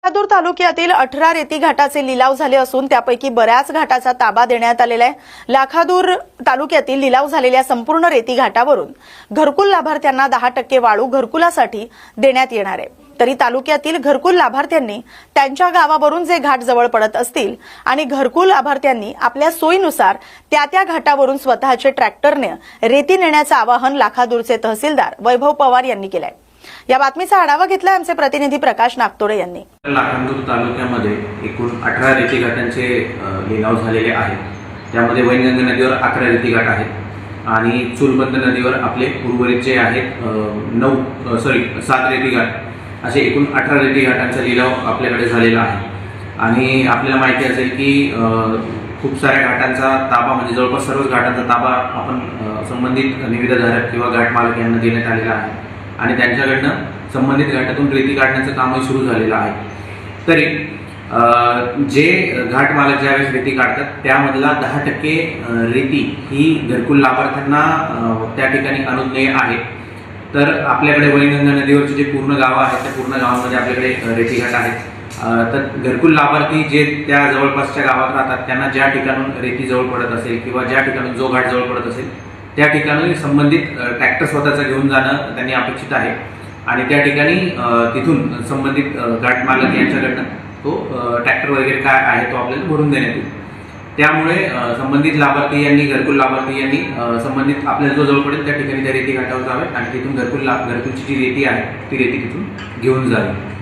लाखादूर तालुक्यातील 18 रेती घाटाचे लिलाव झाले असून त्यापैकी बऱ्याच घाटाचा ताबा देण्यात आलेला आहे। लाखादूर तालुक्यातील लिलाव झालेल्या संपूर्ण रेती घाटावरून घरकुल लाभार्थ्यांना 10% वाळू घरकुलासाठी देण्यात येणार आहे। तरी तालुक्यातील घरकुल लाभार्थ्यांनी त्यांच्या गावावरून जे घाट जवळ पडत असतील आणि घरकुल लाभार्थ्यांनी आपल्या सोयीनुसार त्या घाटावरून स्वतःचे ट्रॅक्टरने रेती नेण्याचे आवाहन लाखादूरचे तहसीलदार वैभव पवार यांनी केले आहे। या बातमीचा आढावा घेतला आमचे प्रतिनिधी प्रकाश नागतोडे यांनी। लाखादूर तालुक्यामध्ये एकूण 18 रेती घाटांचे लिलाव झालेले आहेत। त्यामध्ये वैनगंगा नदीवर 11 रेती घाट आहेत आणि चुलबंद नदीवर आपले उर्वरित जे आहेत 7 रेती घाट असे एकूण 18 रेती घाटांचा लिलाव आपल्याकडे झालेला आहे। आणि आपल्याला माहिती असेल की खूप साऱ्या घाटांचा ताबा म्हणजे जवळपास सर्वच घाटांचा ताबा आपण संबंधित निविदाधारक किंवा घाट मालक यांना देण्यात आलेला आहे आणि त्यांच्याकडनं संबंधित घाटातून रेती काढण्याचं कामही सुरू झालेलं आहे। तरी जे घाट मालक ज्यावेळेस रेती काढतात त्यामधला 10% रेती ही घरकुल लाभार्थ्यांना त्या ठिकाणी अनुज्ञेय आहे। तर आपल्याकडे वैनगंगा नदीवरची जे पूर्ण गावं आहेत त्या पूर्ण गावांमध्ये आपल्याकडे रेती घाट आहेत। तर घरकुल लाभार्थी जे त्या जवळपासच्या गावात राहतात त्यांना ज्या ठिकाणून रेती जवळ पडत असेल किंवा ज्या ठिकाणून जो घाट जवळ पडत असेल त्या ठिकाणी संबंधित ट्रॅक्टर स्वतःचा घेऊन जाणं त्यांनी अपेक्षित आहे आणि त्या ठिकाणी तिथून संबंधित घाट मालक यांच्याकडनं तो ट्रॅक्टर वगैरे काय आहे तो आपल्याला भरून देण्यात येईल। त्यामुळे संबंधित लाभार्थी यांनी घरकुल लाभार्थी यांनी संबंधित आपल्याला जो जवळ पडेल त्या ठिकाणी त्या रेती घाटावर जावे आणि तिथून घरकुलची जी रेती आहे ती रेती तिथून घेऊन जावी।